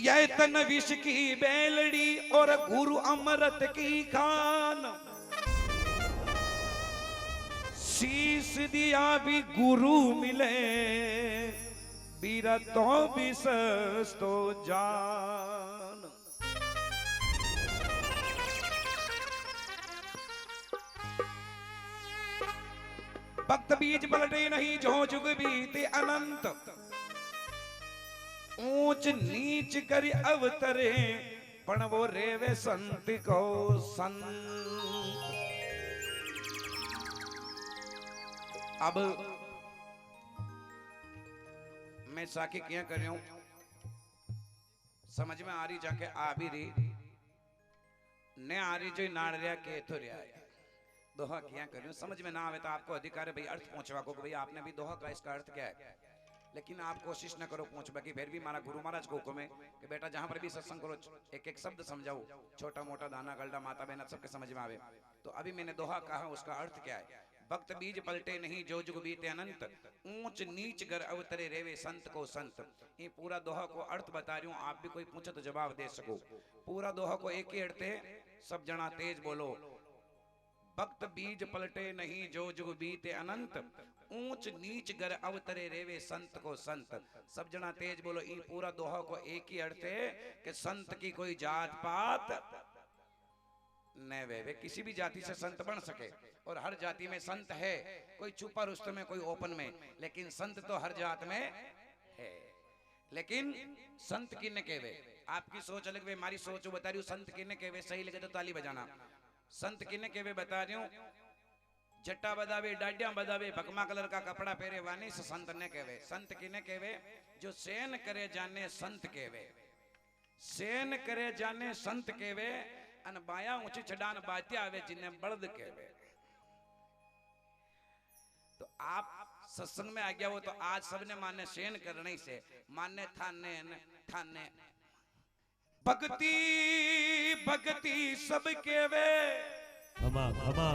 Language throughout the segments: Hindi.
यह तन विष की बेलड़ी और गुरु अमृत की खान। शीश दिया भी गुरु मिले बीरा तो विशेष तो जान। भक्त बीज पलटे नहीं जो जुग बीते अनंत। ऊंच नीच कर अवतरे पण वो रेवे संत को संत। अब मैं साकी क्या कर रहा हूं, समझ में आ रही जाके आ भी रही ने आ रही जो नाड़ रहा के तो रहा है। दोहा क्या कर रही हूं, समझ में ना आवे तो आपको अधिकार है भाई अर्थ पहुंचवा को भाई आपने भी दोहा का इसका अर्थ क्या है। लेकिन आप कोशिश ना करो पहुंचवा की, फिर भी हमारा गुरु महाराज को हुक्म है कि बेटा जहां पर भी सत्संग करो एक एक शब्द समझाओ, छोटा मोटा दाना गलडा माता बहना सबके समझ में आवे। तो अभी मैंने दोहा कहा उसका अर्थ क्या है। भक्त बीज पलटे नहीं जो जुग बीते अनंत, ऊंच नीच कर अवतरे रेवे संत को संत। ये पूरा दोहा को अर्थ बता रही हूँ, आप भी कोई पूछे तो जवाब दे सको। पूरा दोहा को एक ही अर्थ है, सब जना तेज बोलो। भक्त बीज पलटे नहीं जो जुग बीते अनंत, ऊंच नीच गर अवतरे रेवे संत को संत। सब जना तेज बोलो। ये पूरा दोहा को एक ही अर्थ है कि संत की कोई जात पात न वे किसी भी जाति से संत बन सके और हर जाति में संत है, कोई छुपा रुस्तम में कोई ओपन में, लेकिन संत तो हर जात में है। लेकिन संत किन्ने कहवे, आपकी सोच अलग वे हमारी सोच बता रही हूँ। संत किन्ने कहवे, सही लगे तो ताली बजाना। संत किन्ने कहवे बता रही हूँ, जट्टा बदावे डाडिया बदावे भकमा कलर का कपड़ा पहरे वानी से संत ने कहवे। संत किन्ने कहवे, जो सेन करे जाने संत कहवे। सेन करे जाने संत कहवे अन बाया ऊंची चढ़ान बात्या आवे जिन्हें बलद कहवे। तो आप सत्संग में आ गया हो तो आज सबने माने सेन करने से माने थाने थाने भक्ति भक्ति सब कहवे। खमा खमा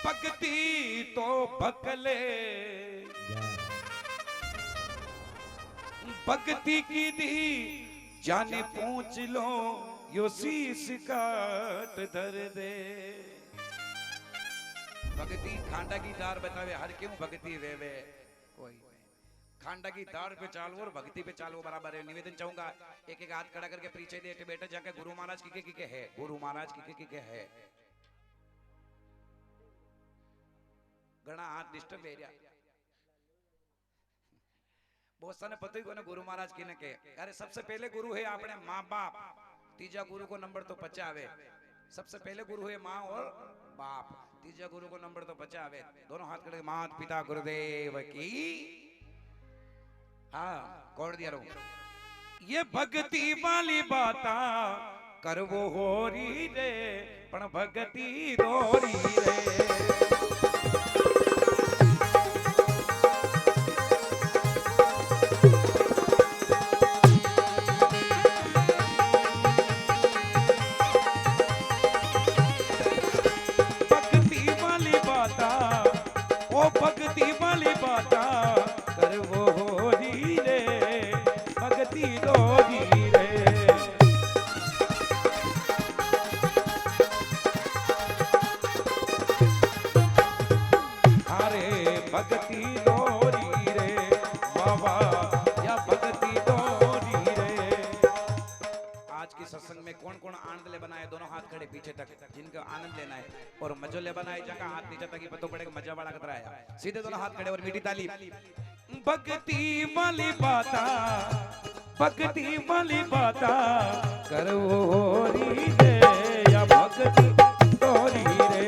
भक्ति तो भकले भक्ति की दी जाने पहुंच लो यो शीश काट धर दे। भक्ति खांडा की दार बतावे हर क्यों भक्ति वेवे कोई खांडा की दार पे चालो और भक्ति पे चालो बराबर है। निवेदन चाहूंगा एक एक हाथ खड़ा करके पीछे देते बेटा जाके गुरु महाराज की है, गुरु महाराज की है। घना हाथ डिस्टर्ब एरिया बहुत सारे पता ही को गुरु महाराज की ने के। अरे सबसे पहले गुरु है अपने माँ बाप, तीजा गुरु को नंबर तो 50 आवे। सबसे पहले गुरु है माँ और बाप, तीजा गुरु को नंबर तो 50 आवे। दोनों हाथ करके मात पिता गुरुदेव की। हाँ कौन दिया रो ये भक्ति वाली बाता करवो हो री रे पण भक्ति दोरी रे। भक्ति वाली बाता कर वो हो री रे भक्ति दोरी रे। अरे भक्ति दोरी रे बाबा या भक्ति दोरी रे। आज की सत्संग में कौन कौन आनंद ले बनाए, दोनों हाथ खड़े पीछे तक जिनको आनंद लेना है और मजो ले बनाए जगह हाथ नीचे तक पता पड़ेगा मजा वाला कतरा आया। सीधे दोनों हाथ खड़े और मीठी ताली। भक्ति वाली बाता भक्ति वाली बाता करो री रे या भक्ति तोरी रे।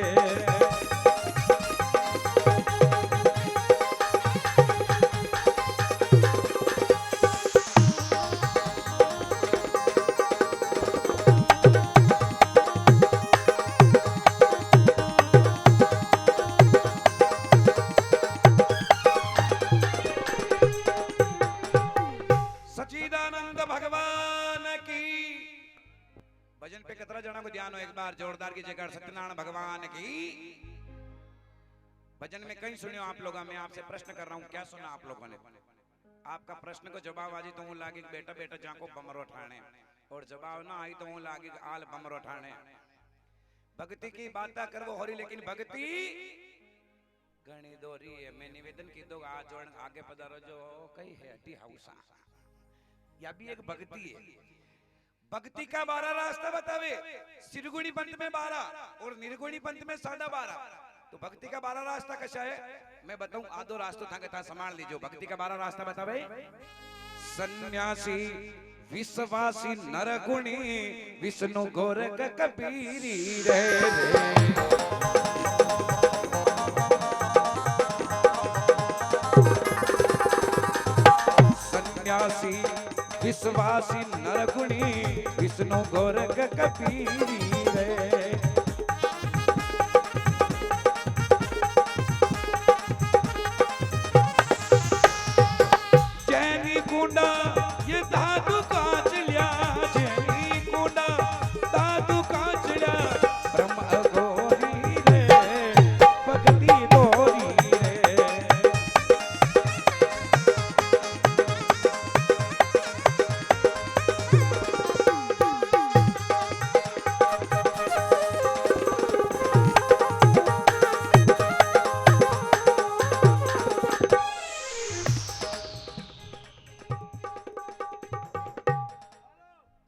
भजन पे कितना जना को ध्यान हो एक बार जोरदार की जगह सत्यनारायण भगवान की। भजन में कहीं सुनियो आप लोगों, मैं आपसे प्रश्न कर रहा हूं क्या सुना आप लोगों ने। आपका प्रश्न को जवाब आज तो हूँ लागे बेटा बेटा जाको बमरो ठाणे और जवाब ना आई तो हूँ लागे आल बमरो ठाणे। भक्ति की बात कर वो हो रही लेकिन भक्ति घनी दोरी है। मैं निवेदन की दो आज जोड़ आगे पधारो जो कई है टी हाउसा या भी एक भक्ति है। भक्ति का 12 रास्ता बतावे। सिरगुणी पंथ में 12 और निर्गुणी पंथ में 12.5। तो भक्ति का 12 रास्ता कैसा है मैं बताऊं। आधो रास्तों था के संभाल लीजिए। भक्ति का 12 रास्ता बतावे। सन्यासी विश्वासी नरगुणी विष्णु गोरख कबीरी रे सन्यासी विश्वासी नरगुणी विष्णु गोरख कबीरी रे। जैनी कुंडा ये धातु कांच लिया जैनी कुंडा धातु कांच लिया ब्रह्म अघोरी रे भक्ति दोरी रे।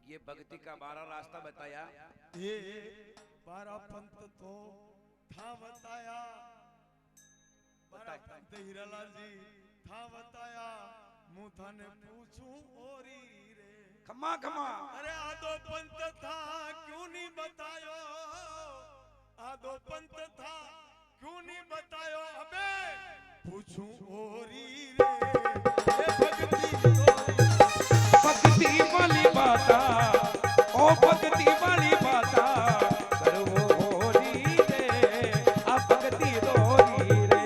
ये भक्ति का 12 रास्ता बताया। ये 12 पंथ तो था बताया। 12 पंथ हीरालाल जी था बताया। मुथा ने पूछूं ओरी रे खम्मा खम्मा अरे आदो पंथ था क्यों नहीं बतायो। आदो पंथ था क्यों नहीं बतायो। अबे पूछूं ओरी रे ये भक्ति वाली बाता ओ भक्ति वाली बाता करवो होरी रे आ भक्ति दोरी रे।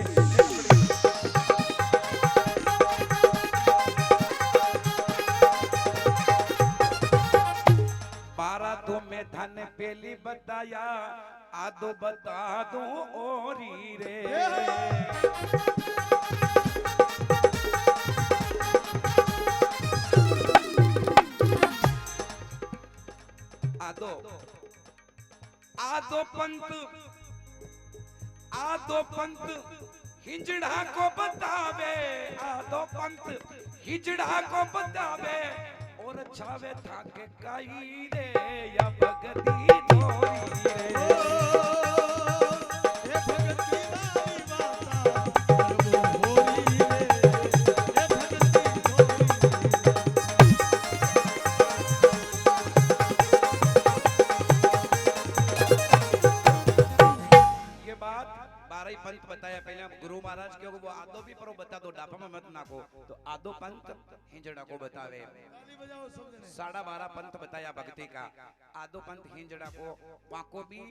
12 तो मैं धन पेली बताया आदो बता दो ओरी रे। आदो पंथ हिजड़ा को बतावे। आदो पंथ हिजड़ा को बतावे और छावे था के काई रे या भगती दोरी रे। ये भगती दाई बाता करवो होरी रे ये भगती ये बात 12 पंथ बताया। पहले हम गुरु महाराज के वो आदो भी परो बता दो डापा में मत नाको। तो आदो पंथ हिंजड़ा को बतावे। ताली बजाओ सब जने। 12.5 पंथ बताया भक्ति का। आदो पंथ हिंजड़ा को वाको भी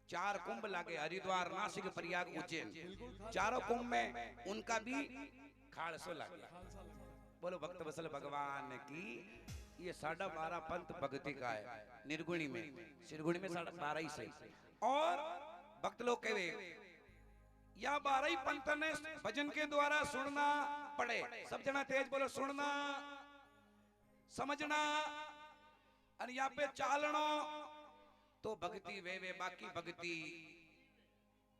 4 कुंभ लागे हरिद्वार नासिक प्रयाग उज्जैन। चारों कुंभ में उनका भी खालसो लागे। बोलो भक्त वसल भगवान की। ये 12.5 पंथ भक्ति का है। निर्गुणी में सिरगुणी में 12.5 ही सही। और भक्त लोग कहे या 12 ही पंथ ने भजन के द्वारा सुनना पड़े। सब जना तेज बोलो सुनना समझना और यहाँ पे चालनो तो भक्ति वे बाकी भक्ति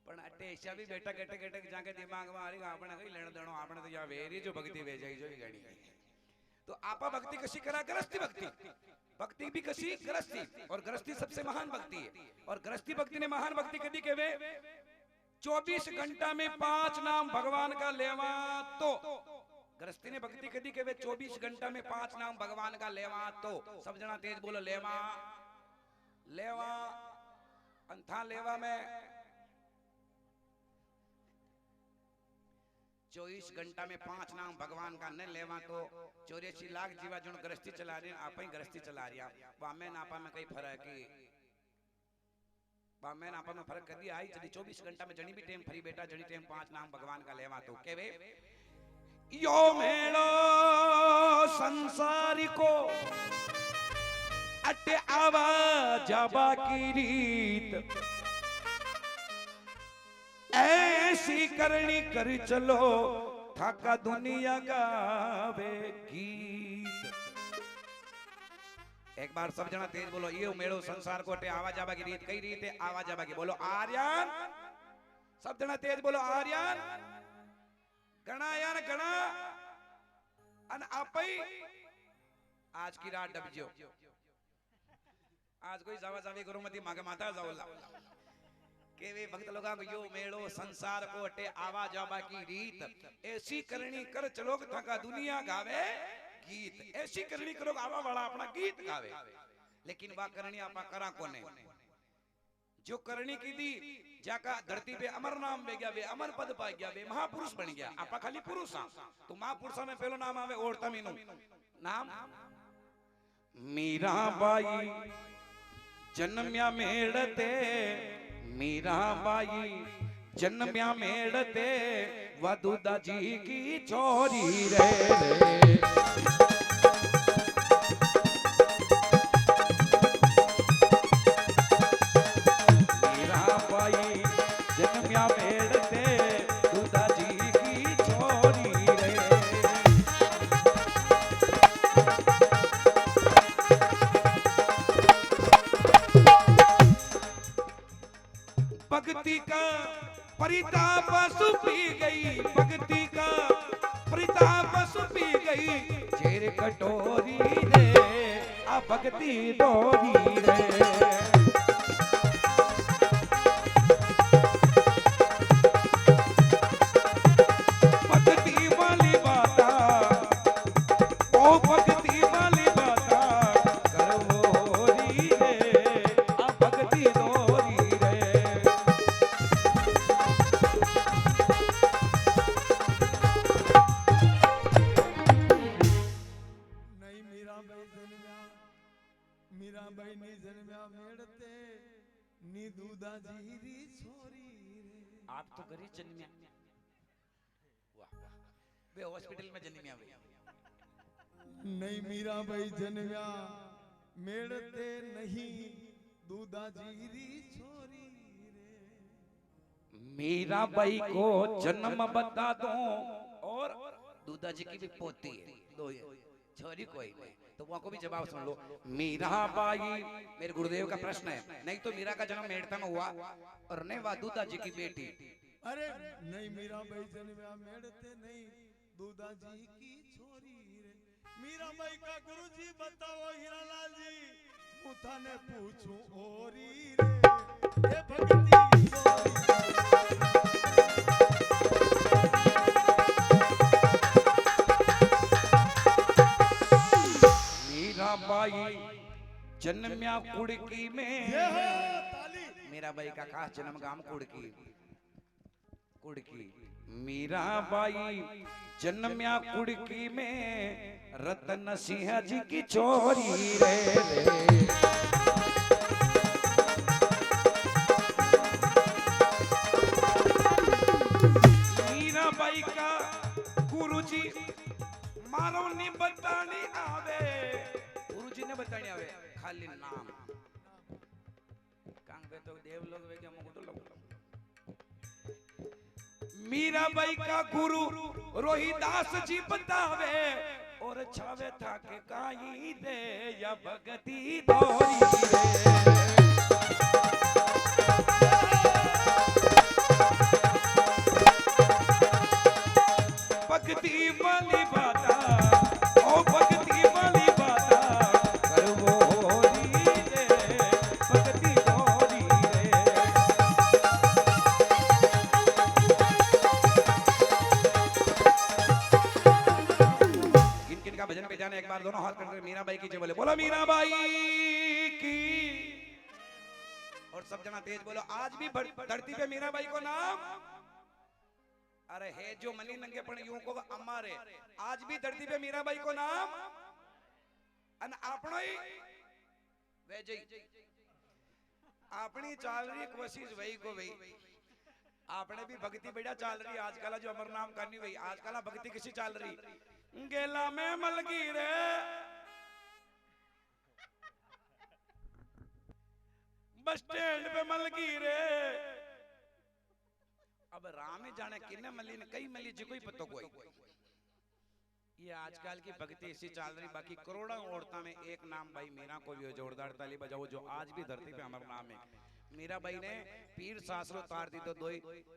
पण अटे ऐसा भी बेटा गेटे गेटे जाके दिमाग में आ रही आपने कहीं लेना देना आपने तो या वेरी जो भक्ति वे जाई जो गाड़ी। तो आपा भक्ति कशी करा गृहस्थी भक्ति। भक्ति भी कशी गृहस्थी और गृहस्थी सबसे महान भक्ति है। और गृहस्थी भक्ति ने महान भक्ति कदी केवे 24 घंटा में 5 नाम भगवान का लेवा। तो गृहस्थी ने भक्ति कदी केवे 24 घंटा में 5 नाम भगवान का लेवा। तो सब जना तेज बोलो लेवा लेवा अंथा लेवा में 24 घंटा में 5 नाम भगवान का न लेवा। तो 84 लाख जीवा जो गृहस्थी चला रहे आप ही गृहस्थी चला रहा वामे नापा में कई फर्क है। वामे नापा में फर्क कर दिया आई जड़ी 24 घंटा में जड़ी भी टाइम फ्री बेटा जड़ी टाइम 5 नाम भगवान का लेवा। तो केवे यो मेलो संसारी को अटे आवा जाबा की रीत ऐसी करनी कर चलो थाका दुनिया गावे गीत। एक बार सब जना तेज बोलो, ये मेड़ो संसार कोटे आवाज आवा की रीत कई रीत है आवाज आवा की, बोलो आर्यन। सब जना तेज बोलो आर्यन। गणा यार गणा अन आपई आज की रात डबजो। आज कोई जावा जावी करो मती मागे माता जावला के वे भक्त लोगा यो मेड़ो संसार कोटे आवा जावा की रीत ऐसी करनी कर चलो थाका दुनिया गावे गीत। ऐसी करनी करो आवा वाला अपना गीत गावे, लेकिन वा करनी आपा करा कोने। जो करनी की दी जाका धरती पे अमर नाम बे गया, वे अमर पद पा गया, वे महापुरुष बन गया। आपा खाली पुरुष तो महापुरुषा में पहलो नाम आवे ओढ़ता मीनू नाम मीराबाई जन्म्या मेड़ते। मीराबाई जन्म्या मेड़ते वदुदा जी की छोरी रे। मीराबाई जन्म्या मेड़ते दुदा जी की छोरी रे। भक्ति का परिताप सुपी गई, भक्ति का परिताप सुपी गई, चेर कटोरी रे आ भक्ति डोरी रे। भक्ति वाली बाता ओ भक्ति वाली बाता करवोरी रे आ भक्ति डोरी रे। मीराबाई नी जन्म्या मेड़ते नी दूधा जीरी छोरी रे। आप तो गरीब जन्म्या, वाह वाह, वे हॉस्पिटल में जन्म्या वे। नहीं मीराबाई जन्म्या मेड़ते नहीं दूधा जीरी छोरी रे। मीराबाई को जन्म बता दो और दूधा जी की भी पोती है, दो छोरी कोई नहीं, तो वहां को भी जवाब सुन लो। मीराबाई मेरे गुरुदेव का प्रश्न है, नहीं तो मीरा का जन्म मेड़ता में हुआ और नहीं वह दूधा जी की बेटी। अरे नहीं मीराबाई जन्म्या मेड़ते नहीं दूधा जी की छोरी रे। मीराबाई का गुरुजी बताओ हीरालाल जी, मुथा ने पूछूं ओरी रे, ए भक्ति मीराबाई जन्म्या कुड़की में। ये हो ताली। मीराबाई का खास जन्म गांव कुड़की, कुड़की। मीराबाई जन्म्या कुड़की में रतन सिंह जी की छोरी रे। मीराबाई का गुरुजी मारो नी बतानी आवे, गुरुजी ने बतानी आवे खाली नाम कांग बे तो देव लोग वे क्या मुकुट लोग। मीराबाई का गुरु रोहिदास जी बतावे और छावे था के काई दे या भगती दोरी रे। भक्ति वाली बाता ओ भक्ति वाली बाता करवोरी रे भक्ति दोरी रे। किन किन का भजन पे जाने एक बार दोनों हाथ करके मीराबाई की जय बोले, बोलो मीराबाई की। और सब जना तेज बोलो, आज भी धरती पे मीराबाई को नाम। अरे है जो मनी नंगे पण यूं को अमारे, आज भी धरती पे मीराबाई को नाम अन आपणो ही वेजई अपनी चाल रही कोशिश वही को वही। आपने भी भक्ति बढ़िया चाल रही आजकल, जो अमर नाम करनी वही आजकल भक्ति किसी चाल रही। गेला में मलगी रे बस स्टैंड पे मलगी रे, अब राम जाने किन्ने मली ने कई मली जी कोई पतो कोई। ये आजकल की भक्ति ऐसी चल रही, बाकी करोड़ों औरतों में एक नाम भाई मीरा को भी जोरदार ताली बजाओ, जो आज भी धरती पे अमर नाम है। मीरा भाई ने पीर सासरो तार दी तो दो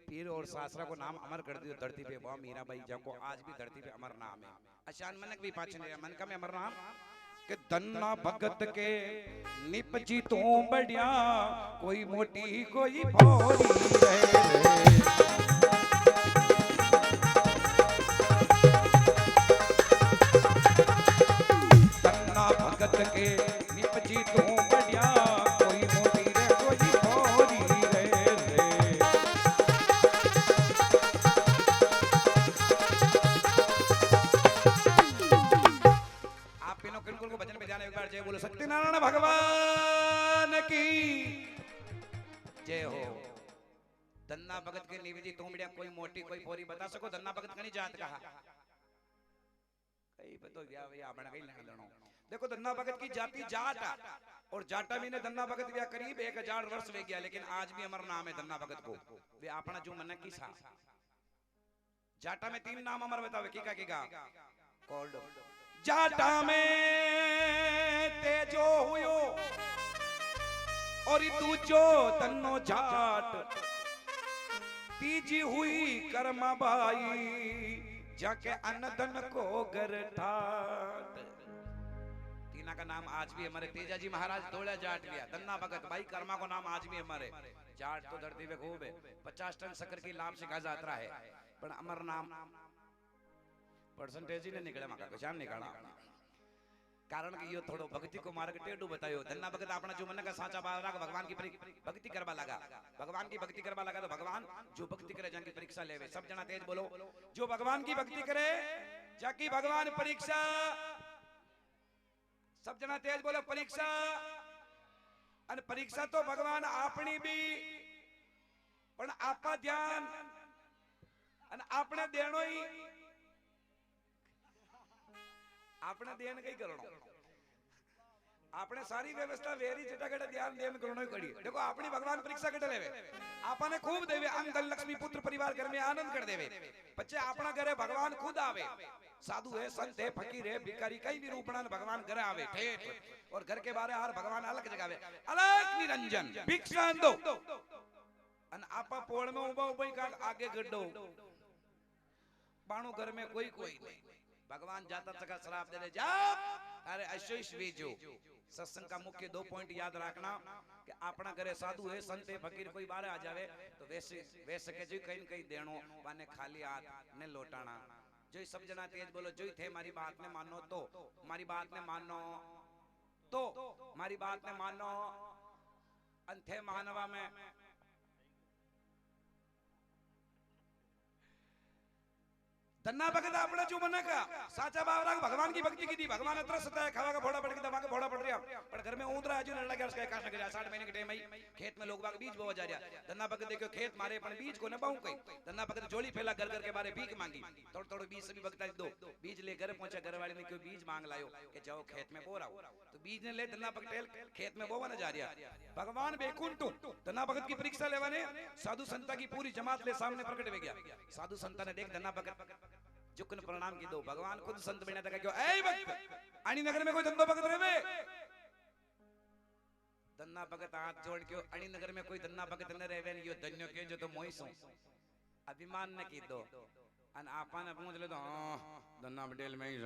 पीर और सासरा को नाम अमर कर दियो धरती पे, वह मीरा भाई जिनको आज भी धरती पे अमर नाम है। अशान मनक भी पाचन मन का में अमर नाम के धन्ना भगत के निपजी तो बढ़िया, कोई मोटी कोई भोरी रहे। भगत के निपजी तो बढ़िया, कोई मोटी रे कोई भोरी रे। आप किनो किनको को भजन में ध्यान एक बार जय बोलो सत्यनारायण भगवान की जय हो। धन्ना भगत के निपजी तो बढ़िया, कोई मोटी कोई भोरी। बता सको धन्ना भगत कनी जात कहा कई बतो या बन गई लेना लेनो। देखो धन्ना भगत की जाति जाट और जाटा भी ने धन्ना भगत भी करीब 1000 वर्ष वे गया, लेकिन आज भी अमर नाम है धन्ना भगत को। वे अपना जो मन की सा जाटा में 3 नाम अमर बतावे की का कॉल्ड जाटा में तेजो हुयो और दूजो तन्नो जाट, तीजी हुई कर्मा बाई जाके अनदन को गरठाट। तीना का नाम आज भी हमारे तेजा जी महाराज दौड़ा जाट गया, धन्ना भगत भाई कर्मा को नाम आज भी हमारे जाट तो धरती पे खूब है। 50 टन शक्कर की लाभ से का यात्रा है, पर अमर नाम परसेंटेज ही नहीं निकले माका को शाम निकाला, कारण कि यो थोड़ो भक्ति को मार्ग टेढ़ू बतायो। धन्ना भगत अपना जो मन का साचा बावरा भगवान की भक्ति करवा लगा, भगवान की भक्ति करवा लगा तो भगवान जो भक्ति करे जाकी परीक्षा लेवे। सब जना तेज बोलो, जो भगवान की भक्ति करे जाकी भगवान परीक्षा। सब जना तेज बोलो परीक्षा। अन परीक्षा तो भगवान अपनी भी, पण आपा ध्यान अन आपने देनो ही, आपने देन कई करणो, आपने सारी व्यवस्था वेरी चटागड़ ध्यान देन करणो ही कड़ी। देखो अपनी भगवान परीक्षा कटे लेवे, आपने खूब देवे, अंग धन लक्ष्मी पुत्र परिवार घर में आनंद कर देवे। बच्चे अपना घरे भगवान खुद आवे, साधु है संत है फकीर है भिखारी कई भी रूपणान भगवान घर आवे ठेठ। और घर के बाहर हर भगवान अलग जगह आवे, अलग निरंजन भिक्षा दो। अन आपा पोड़ में उबा उबा का आगे गड्ढो, बाणु घर में कोई कोई नहीं। भगवान जाता तक श्राप दे दे जा। अरे आशीष बीजो सत्संग का मुख्य 2 पॉइंट याद रखना कि अपना घरे साधु है संत है फकीर कोई बाहर आ जावे तो वैसे के जो कहीं कहीं देनो वाने खाली हाथ ने लौटाना। जो सब जना तेज बोलो, जो थे मारी बात ने मानो तो, मारी बात ने मानो तो, मारी बात ने मानो अंथे मानवा में। धन्ना भगत अपना जो मन का साचा बावरा भगवान की भक्ति की थी। भगवान अतर सता है खावा का फोड़ा पड़ के दबा के फोड़ा पड़ रहा, पर घर में ऊंदरा जो लड़ गया उसका काश न गया। 60 महीने के टाइम आई खेत में लोग बाग बीज बोवा जा रहा। धन्ना भगत देखो खेत मारे पण बीज को न पाऊं कई। धन्ना भगत जोड़ी फैला घर घर के बारे भीख मांगी, थोड़ा थोड़ा बीज सभी भगता दो बीज ले घर पहुंचा। घर वाले ने क्यों बीज मांग लायो कि जाओ खेत में बो रहा तो बीज ने ले धन्ना भगत खेत में बोवा न जा रहा। भगवान बेकुंठू धन्ना भगत की परीक्षा लेवाने साधु संता की पूरी जमात ले सामने प्रकट हो गया। साधु संता ने देख धन्ना भगत जुकन प्रणाम की दो। भगवान खुद संत बना था क्यों ऐ भक्त अणी नगर में कोई धंधो भगत रहे। धन्ना भगत हाथ जोड़ के अणी नगर में कोई धन्ना भगत न रहे यो धन्यो के जो तो मोई सो अभिमान न की दो। अन आपा ने पूछ ले तो धन्ना पटेल में ही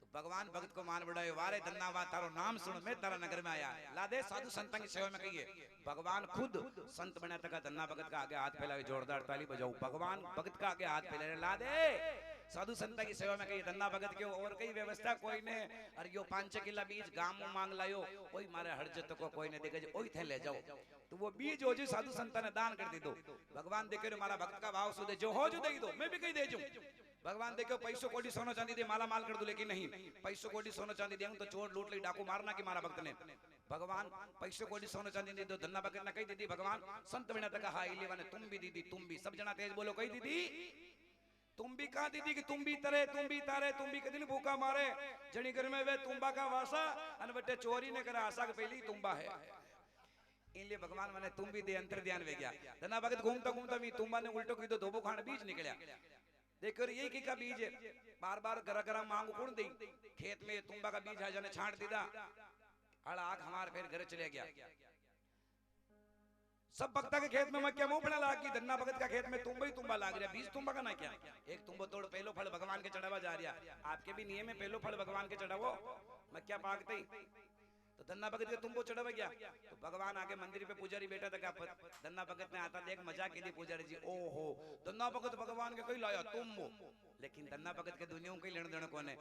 तो भगवान भगत को मान बढ़ायो। वारे धन्ना वा तारो नाम सुन मैं तारा नगर में आया। ला दे साधु संत की सेवा में कहिए भगवान खुद संत बना तक धन्ना भगत का आगे हाथ फैलावे जोरदार ताली बजाओ। भगवान भगत का आगे हाथ फैलावे ला दे साधु संत की सेवा में कहिए धन्ना भगत के और कई व्यवस्था कोई ने अरे यो 5 किला बीज गांव में मांग लायो कोई मारे हरजत को कोई ने देखे ओई थे ले जाओ तो वो बीज हो जी साधु संत ने दान कर दी दो। भगवान देखे मारा भक्त का भाव सुधे जो हो जो दे दो मैं भी कहीं दे दूं। भगवान देखो पैसों कोटी सोना चांदी दे माला माल कर दो, लेकिन नहीं पैसों कोटी सोना चांदी दे तो चोर लूट ले डाकू मारना की मारा भक्त ने। भगवान पैसों कोटी सोना चांदी दे दो। धन्ना भगत ने कही दीदी भगवान संत बना तक हाई लेवाने तुम भी दीदी तुम भी। सब जना तेज बोलो कही दीदी तुम भी कहा दीदी कि तुम भी तरे तुम भी तारे तुम भी कदिन भूखा मारे जनी घर में वे तुम्बा का वासा अन बटे चोरी ने करा आशा के पहली तुम्बा है। इनलिए भगवान माने तुम भी दे अंतर ध्यान वे गया धना भगत घूमता घूमता मी तुम्बा ने उल्टो कीधो धोबो खान बीज निकलिया देखो यही की का बीज है बार बार गरा गरा मांग कौन दी खेत में तुम्बा का बीज है जाने छांट दीदा अड़ा आग हमारे फिर घर चले गया सब भक्ता के खेत में मैं क्या मुंह फड़ा लाग की धन्ना भगत का खेत में तुम्बा ही तुम्बा लाग रहा बीज तुम्बा का ना क्या एक तुम्बो तोड़ पहलो फल भगवान के चढ़ावा जा रहा आपके भी नियम है पहलो फल भगवान के चढ़ावो मैं क्या पागते तो धन्ना भगत के तुमको चढ़ावा गया तो भगवान आगे मंदिर पे पुजारी बैठा था धन्ना भगत ने आता देख मजाक के लिए पुजारी जी ओहो धन्ना भगत भगवान के कोई लाया तुम वो लेकिन धन्ना भगत के दुनिया कई लेन देन कोने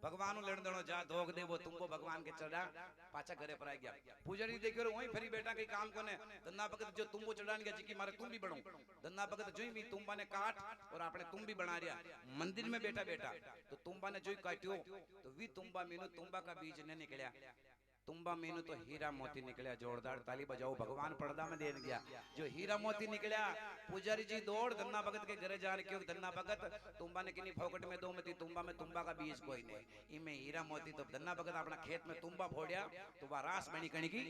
भगवान लेन देनो जा धोख दे वो तुमको भगवान के चढ़ा पाछा घरे पर आ गया पुजारी देखियो वहीं फरी बैठा कई काम कोने धन्ना भगत जो तुमको चढ़ान गया जी की मारे तुम भी बनो धन्ना भगत जोई भी तुम्बा ने काट और आपने तुम भी बना रिया मंदिर में बैठा बैठा तो तुम्बा ने जोई काट्यो तो वी तुम्बा मीनू तुम्बा का बीज ने निकलिया तुम्बा मीनू तो हीरा मोती निकलिया जोरदार ताली बजाओ भगवान पर्दा में देन गया जो हीरा मोती निकलिया पुजारी जी दौड़ धन्ना भगत के घरे जा क्यों धन्ना भगत तुम्बा ने किनी फोकट में दो मती तुम्बा में तुम्बा का बीज कोई नहीं इमे हीरा मोती तो धन्ना भगत अपना खेत में तुम्बा फोड़िया तो वह रास बनी कणी की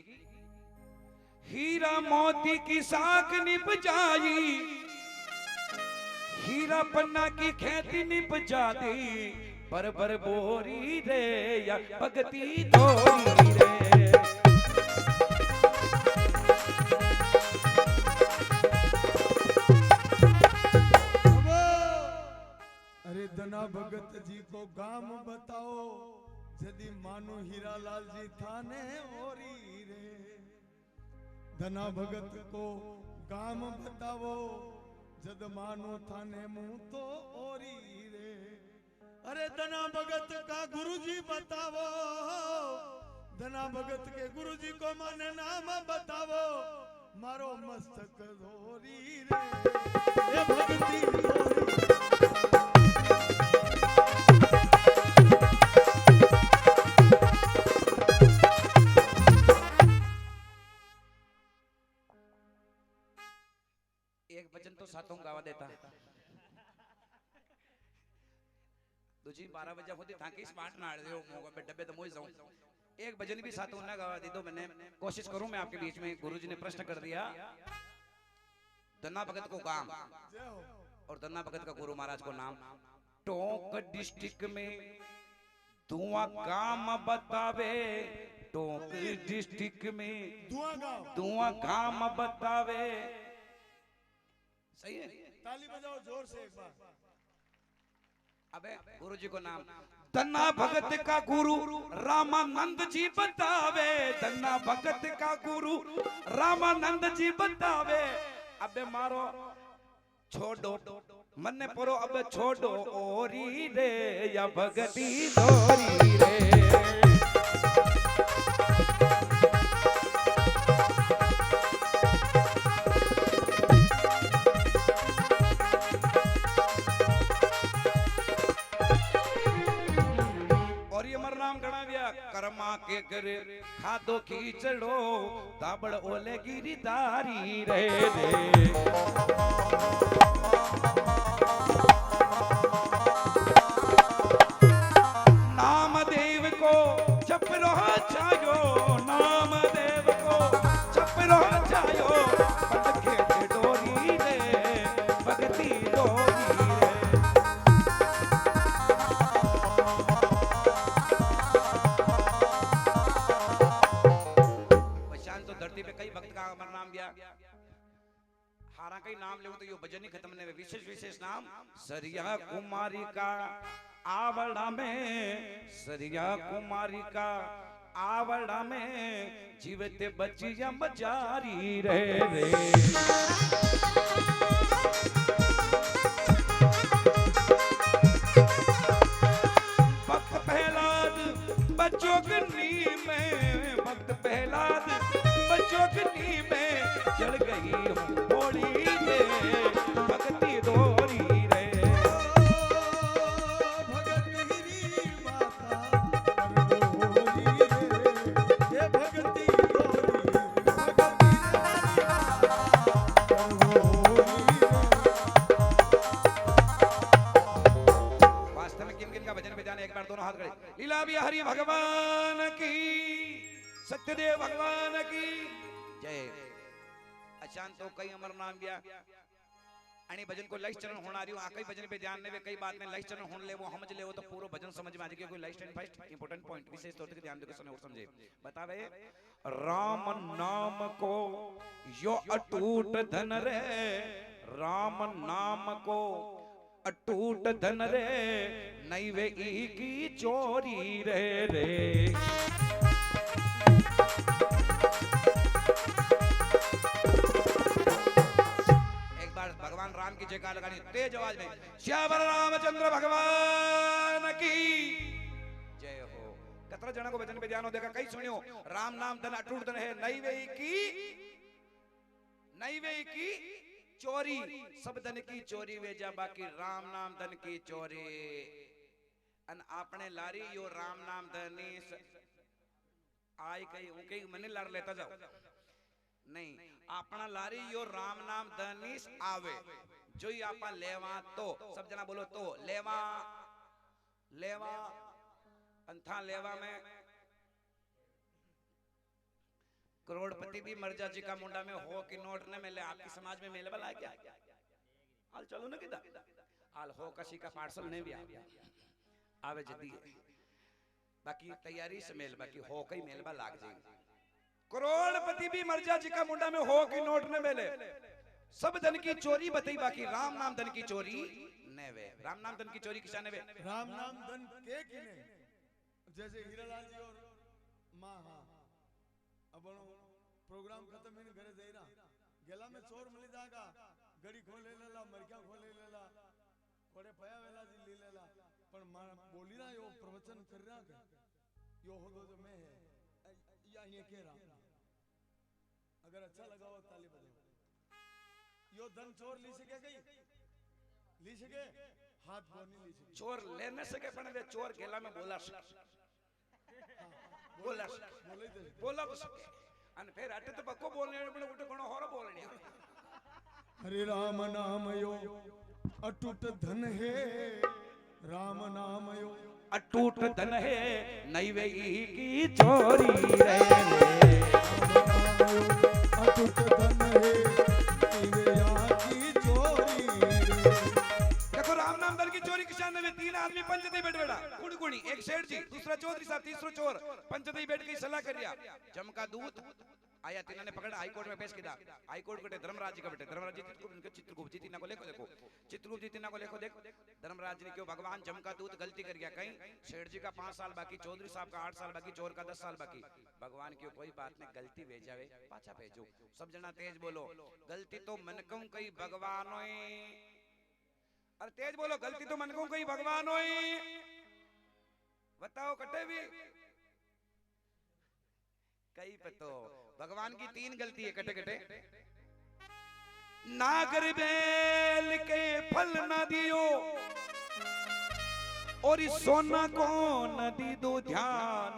हीरा मोती की साख निप जाई हीरा पन्ना की खेती निप जाती पर बोरी रे या भगती तोरी रे अरे धना भगत जी को गाम बताओ यदि मानो हीरालाल जी थाने ओरी रे धना भगत को गाम बताओ जद मानो थाने मुंह तो ओरी रे अरे धना भगत का गुरुजी बताओ धना भगत के गुरुजी को माने नाम बताओ मारो मस्तक धोरी रे ये भगती धोरी एक भजन तो सातों गावा देता दूजी 12 बजे होती ताकि स्मार्ट ना दे मौका पे डब्बे तो मोई जाऊं एक भजन भी सातों ना गवा दी तो मैंने कोशिश करूं मैं आपके बीच में गुरुजी ने प्रश्न कर दिया धन्ना भगत को काम और धन्ना भगत का गुरु महाराज को नाम टोंक डिस्ट्रिक्ट में धुआं काम बतावे टोंक डिस्ट्रिक्ट में धुआं काम बतावे सही है ताली बजाओ जोर से एक बार अबे गुरु जी को नाम धन्ना भगत का गुरु रामानंद जी बतावे धन्ना भगत का गुरु रामानंद जी बतावे अबे मारो छोड़ो मन्ने परो अबे छोड़ो ओरी रे या भगती दोरी रे कर्मा के घर खादो खींचड़ो दाबड़ ओले गिरधारी रे नाम देव को जप रहो छायो नाम देव को जप रहो छायो पटके डोरी रे भगती डोरी हारा कई नाम ले तो यो भजन ही खत्म ने विशेष विशेष नाम सरिया कुमारी का आवड़ा में सरिया कुमारी का आवड़ा में जीवते बचिया मजारी रे भक्त प्रहलाद बच्चों गनी में भक्त प्रहलाद बच्चों गनी में चढ़ गई बोली रे भक्ति दोरी रे भगत गिरी माता दोरी रे ये भक्ति दोरी वास्तव में किन किन का भजन बजाने एक बार दोनों हाथ खड़े लीला बिहारी भगवान की सत्यदेव भगवान की जय अशांत तो कई अमर नाम गया आणि भजन को लाइफ चरण होना रही कई भजन पे ध्यान देवे कई बात में लाइफ चरण होने ले वो समझ ले वो तो पूरा भजन समझ में आ जाए कोई life stand first important point विशेष तौर पे ध्यान देकर सुने और समझे बतावे राम नाम को यो अटूट धन रे राम नाम को अटूट धन रे नहीं वे की चोरी रे रे भगवान राम की जयकार लगानी तेज आवाज में श्यावर रामचंद्र भगवान की जय हो कतरा जना को भजन पे ध्यान हो देखा कई सुनियो राम नाम धन अटूट धन है नई की चोरी सब धन की चोरी वे जा बाकी राम नाम धन की चोरी अन आपने लारी यो राम नाम धनी आई कई मने लार लेता जाओ नहीं अपना लारी यो राम नाम धनीस आवे जो ही आपा लेवा तो सब जना बोलो तो लेवा लेवा अंथा लेवा में करोड़पति भी मर्जा जी का मुंडा में हो कि नोट ने मिले आपकी समाज में मिले वाला है क्या हाल चलो ना किदा हाल हो कसी का पार्सल नहीं भी आवे जदी बाकी तैयारी से मेल बाकी हो कई मेलबा लाग जाएगी करोड़पति भी मर्जा जी का मुंडा में हो कि नोट न मिले सब धन की चोरी बताई बाकी राम नाम धन की चोरी ने वे राम नाम धन की चोरी किसा ने वे राम नाम धन के किने जैसे हीरालाल जी और मां हां अब प्रोग्राम खत्म इन घरे जईरा गेला में चोर मिली जागा गड़ी खोले लेला मरक्या खोले लेला कोड़े पया वेला जी ली लेला पण बोली ना यो प्रवचन कर रहा के यो हो जो मैं है या ये कह रहा अगर अच्छा लगा हो ताली बजाओ यो धन चोर ली सके हाथ बोनी ली सके चोर ले न सके पण वे चोर गेला में बोला बोला तो सके अन फिर अटे तो बक्को बोलने पण उठे घणो होरो बोलने हरे राम नाम यो अटूट धन है राम नाम यो अटूट धन है नई वे की चोरी रे अटूट धन है नई वे की चोरी देखो राम नाम धन की चोरी किसान में तीन आदमी पंचती बैठ बैठा कुड़ी कुड़ी एक सेठ जी दूसरा चौधरी साहब तीसरा चोर पंचती बैठ के सलाह कर रिया जमका दूत आया तीन ने पकड़ा हाई कोर्ट में पेश किया हाई कोर्ट के धर्मराज जी का बेटे धर्मराज जी उनके चित्रगुप्त जी तीना को देखो देखो चित्रगुप्त जी तीना को देखो देख धर्मराज जी ने क्यों भगवान जमका दूत गलती कर गया कहीं सेठ जी का 5 साल बाकी चौधरी साहब का 8 साल बाकी चोर का 10 साल बाकी भगवान क्यों कोई बात नहीं गलती भेजावे पाछा भेजो सब जना तेज बोलो गलती तो मनकू कई भगवान अरे तेज बोलो गलती तो मनकू कई भगवान बताओ कटे भी कई पतो भगवान की 3 गलती है कटे कटे नागर बेल के फल न दियो और इस सोना को न दी दो ध्यान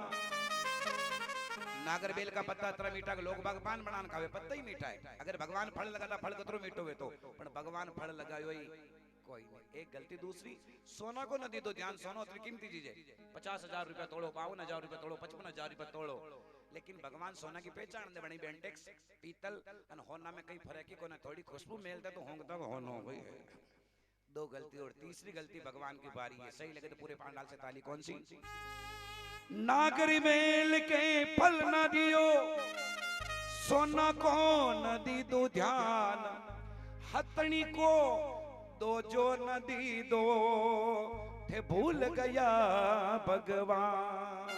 नागर बेल का पत्ता इतना मीठा कि लोग भगवान बनान खावे पत्ता ही मीठा है अगर भगवान फल लगाता फल कतरो मीठो हुए तो पर भगवान फल लगायो ही कोई नहीं एक गलती दूसरी सोना को न दी दो ध्यान सोना इतनी कीमती चीज है 50,000 रुपया तोड़ो 52,000 रुपया तोड़ो 55,000 रुपया तोड़ो लेकिन भगवान सोना की पहचान दे बनी बेंटेक्स पीतल और होना में कई फर्क ही कोना थोड़ी खुशबू मिलता तो होंगता होनो गई है 2 गलती और तीसरी गलती भगवान की बारी है सही लगे तो पूरे पांडाल से ताली कौन सी नागरी मेल के फल न दियो सोना को न दी दो ध्यान हथनी को दो जो न दी दो थे भूल गया भगवान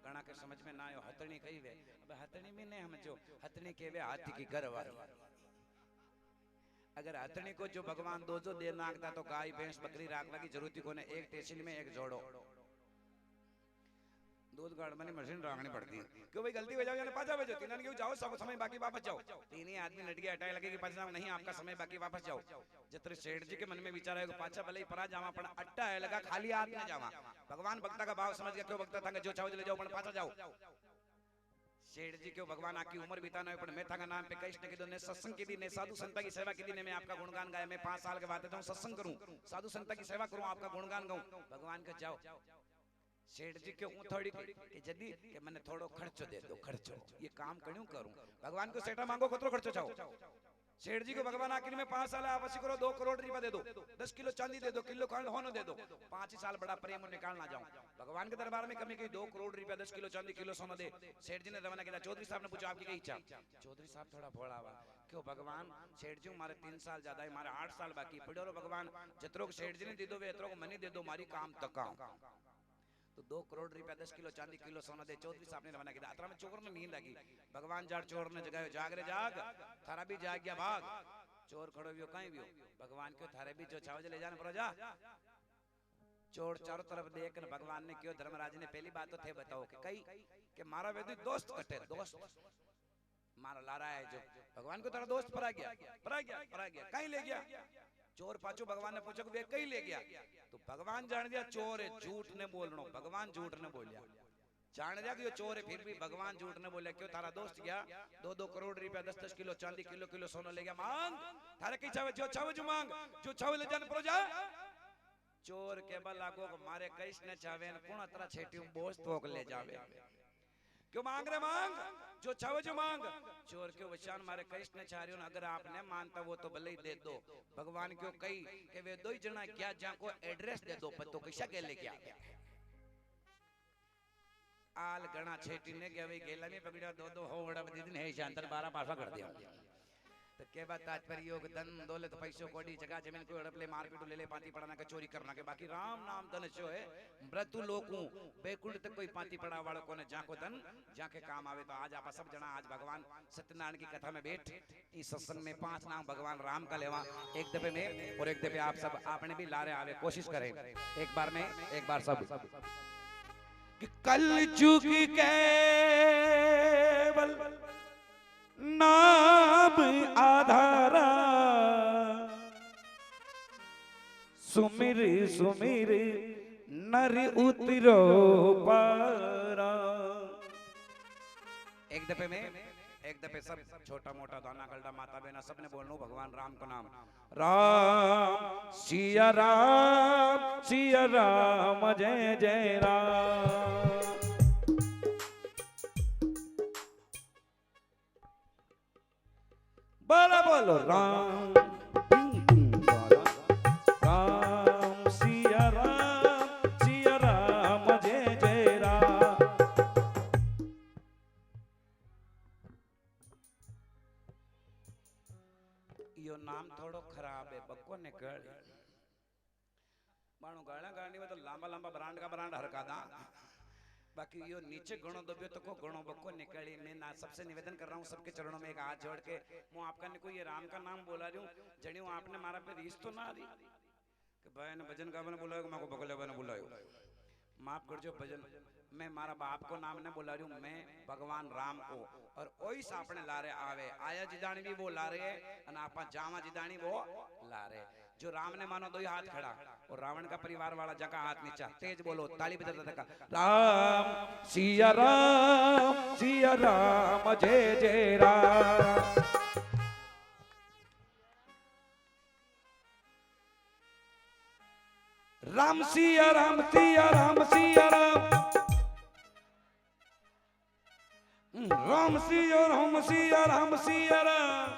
गणा के समझ में ना आयो हथनी कही वे अब हथनी में नहीं समझो हथनी के वे हाथी की घर वाली अगर हथनी को जो भगवान दो जो दे नाकता तो गाय भैंस बकरी राख लगी जरूरत को ने एक टेसिल में एक जोड़ो दूध गाड़ में मशीन रखनी पड़ती है क्यों भाई गलती हो जाओ या पाछा भेजो तीन क्यों जाओ सब समय बाकी वापस जाओ तीन ही आदमी लट गया हटाए लगे कि पाछा नहीं आपका समय बाकी वापस जाओ जितने सेठ जी के मन में विचार है पाछा भले ही परा जावा पण अट्टा है लगा खाली हाथ में जावा भगवान भक्ता का भाव समझ गया क्यों भक्ता था जो चाहो ले जाओ पण पाछा जाओ सेठ जी क्यों भगवान आपकी उम्र बिताना है पण मैं था नाम पे कष्ट के ने सत्संग की दी ने साधु संता की सेवा की दी ने मैं आपका गुणगान गाया मैं 5 साल के बाद जाऊं सत्संग करूं साधु संता की सेवा करूं आपका गुणगान गाऊं भगवान का जाओ सेठ जी क्यों थोड़ी कि जदी कि मैंने थोड़ो खर्चो दे दो, खर्चो ये काम क्यों करूं। भगवान को सेठा मांगो कतरो खर्चो चाहो। सेठ जी को भगवान आखिर में 5 साल आप करो 2 करोड़ रुपया दे दो, 10 किलो चांदी दे दो, किलो खंड होनो दे दो, 5 ही साल बड़ा प्रेम निकाल ना जाऊं। भगवान के दरबार में कमी की 2 करोड़ रुपया 10 किलो चांदी किलो सोना दे। सेठ जी ने रवाना किया। चौधरी साहब ने पूछा आपकी क्या इच्छा। चौधरी साहब थोड़ा भोला हुआ क्यों भगवान सेठ जी हमारे 3 साल ज्यादा है, हमारे 8 साल बाकी पड़ो रो भगवान जतरो को सेठ जी ने दे दो वे एतरो को मनी दे दो, मारी काम तकाओ। तो 2 करोड़ रुपया 10 किलो चांदी किलो सोना दे। चौधरी साहब ने रवाना किया। अतरा में चोर ने नींद लगी। भगवान जाट चोर ने जगायो, जाग रे जाग, थारा भी जाग गया भाग। चोर खड़ो वियो कहीं वियो। भगवान क्यों थारे भी जो चावज ले जाने पर जा। चोर चारों तरफ देख न भगवान ने क्यों धर्मराज ने पहली बात तो थे बताओ कि कई कि मारा वेदी दोस्त कटे दोस्त मारा लारा है जो भगवान को तेरा दोस्त परा गया कहीं ले गया। चोर पाछो भगवान ने पूछा कि वे कहीं ले गया। तो भगवान जान दिया चोर है, झूठ ने बोलनो। भगवान झूठ ने बोलिया, जान दिया कि ये चोर है, फिर भी भगवान झूठ ने बोले क्यों थारा दोस्त गया 2-2 करोड़ रुपया 10-10 किलो चांदी किलो किलो सोना ले गया। मांग थारे की चावे जो चावे जो मांग, जो चावे ले जाने पर जा। चोर के लागो मारे कैस ने चावे न कोण अतरा छेटियों बोझ तोक ले जावे। क्यों मांग रे मांग, जो चावे जो मांग। चोर क्यों वचान मारे कैस ने चारियो न अगर आपने मानता वो तो भले ही दे दो। भगवान क्यों कही कि वे 2 जना क्या जा को एड्रेस दे दो पतो कैसा के ले गया। आल गणा छेटी ने गया भाई गेला में पकड़ा 2-2 हो बड़ा बदी दिन है शांतर 12 पासा कर दिया। तो के बात तात्पर्य योग धन दौलत पैसों कोड़ी जगह जमीन को हड़प ले मारपीट ले ले पाती पड़ाना का चोरी करना के बाकी राम नाम धन जो है मृत्यु लोकू बैकुंठ तक कोई पाती पड़ा वालों को ने जाको धन जाके काम आवे। तो आज आप सब जना आज भगवान सत्यनारायण की कथा में बैठ इस सत्संग में 5 नाम भगवान राम का लेवा एक दफे में और एक दफे आप सब आपने भी लारे आवे कोशिश करें एक बार में एक बार सब कि कल युग केवल नाम आधारा सुमिर सुमिर नर उतरो पारा। एक दफे में एक दफे सब छोटा मोटा दाना गलडा माता बहना सबने बोलनो भगवान राम का नाम। राम सिया राम जय जय राम। बोलो बोलो राम राम सिया राम जय जय राम। यो नाम थोड़ो खराब है बक्को निकल मानो गाना गाने में तो लंबा लंबा ब्रांड का ब्रांड हरका दा बाकी यो नीचे गणो दबियो तो को गणो बक्को निकली। मैं ना सबसे निवेदन कर रहा हूँ सबके चरणों में एक हाथ जोड़ के मैं आपका ने कोई ये राम का नाम बोला रही हूँ जनियो आपने मारा पे रीस तो ना रही कि भाई ने भजन का बने बुलायो मैं को बगले बने बुलायो माफ कर जो भजन मैं मारा बाप को नाम ने बोला रही हूँ मैं भगवान राम को और ओइस आपने लारे आवे आया जिदानी भी वो लारे और आपा जामा जिदानी वो लारे। जो राम ने मानो 2 हाथ खड़ा और रावण का परिवार वाला जगह हाथ नीचा तेज बोलो ताली बजाता था राम सिया राम जय जय राम। राम सिया राम सिया राम सिया राम राम सिया राम सिया राम सिया राम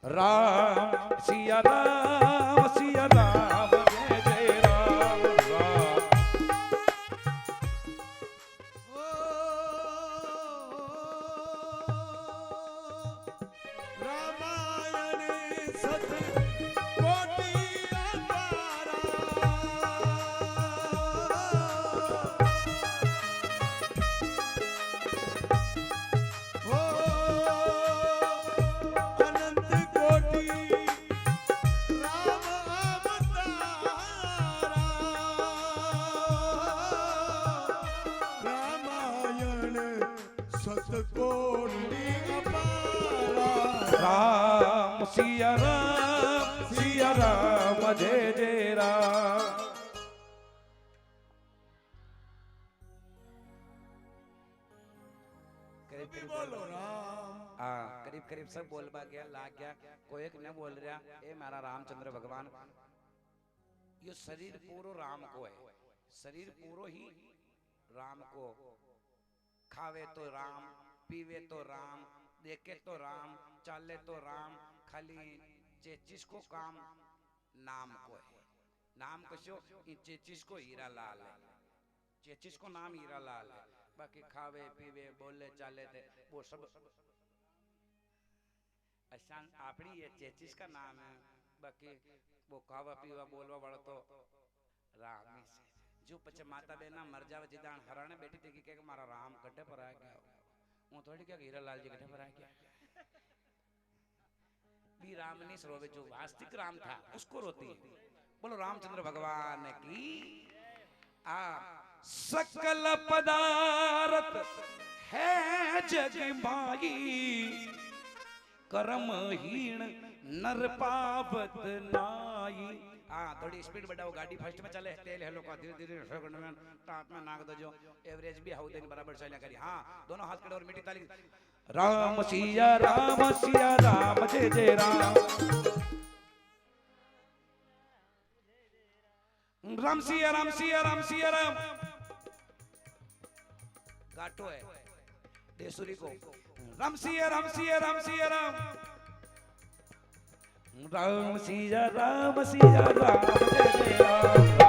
राम सिया राम जय जय राम। रामायण सत कोटि अपारा हो अनंत कोटि राम अवतारा। रामायण सत कोटि अपारा राम सिया राम जय जय राम। बोलो राम। करीब करीब सब बोलबा गया लाग गया कोई एक न बोल रहा ए मारा रामचंद्र भगवान ये शरीर पूरो राम को है, शरीर पूरो ही राम को। खावे तो राम, पीवे तो राम, देखे तो राम, चाले तो राम, खाली चेचिस को काम नाम को है। नाम कशो चेचिस को हीरा लाल है, चेचिस को नाम हीरा लाल है। बाकी खावे पीवे बोले चाले थे वो सब अशांत अपनी ये चेचिस का नाम है। बाकी वो खावा पीवा बोलवा वाला तो राम ही से। जो पचे माता बेना मर जावे जिदान हराने बैठी थी कि मारा राम कटे पर आ गया, वो थोड़ी क्या हीरा लाल जी कटे पर आ गया। भी राम नहीं रोवे, जो वास्तविक राम था उसको रोती है। बोलो रामचंद्र भगवान की। आ सकल पदार्थ है जग माई, कर्महीन नर पावत नाई। थोड़ी स्पीड बढ़ाओ, गाड़ी फर्स्ट में चले, तेल हेलो का धीरे धीरे टाप में नाक दो, जो एवरेज भी हाउ देनी बराबर चलिया करी। हाँ दोनों हाथ खड़े और मीठी ताली। राम सिया राम जय जय राम, राम सिया राम सिया राम सिया राम। गाटो है देसुरी को, राम सिया राम सिया राम सिया राम, राम सिया राम जय जय राम।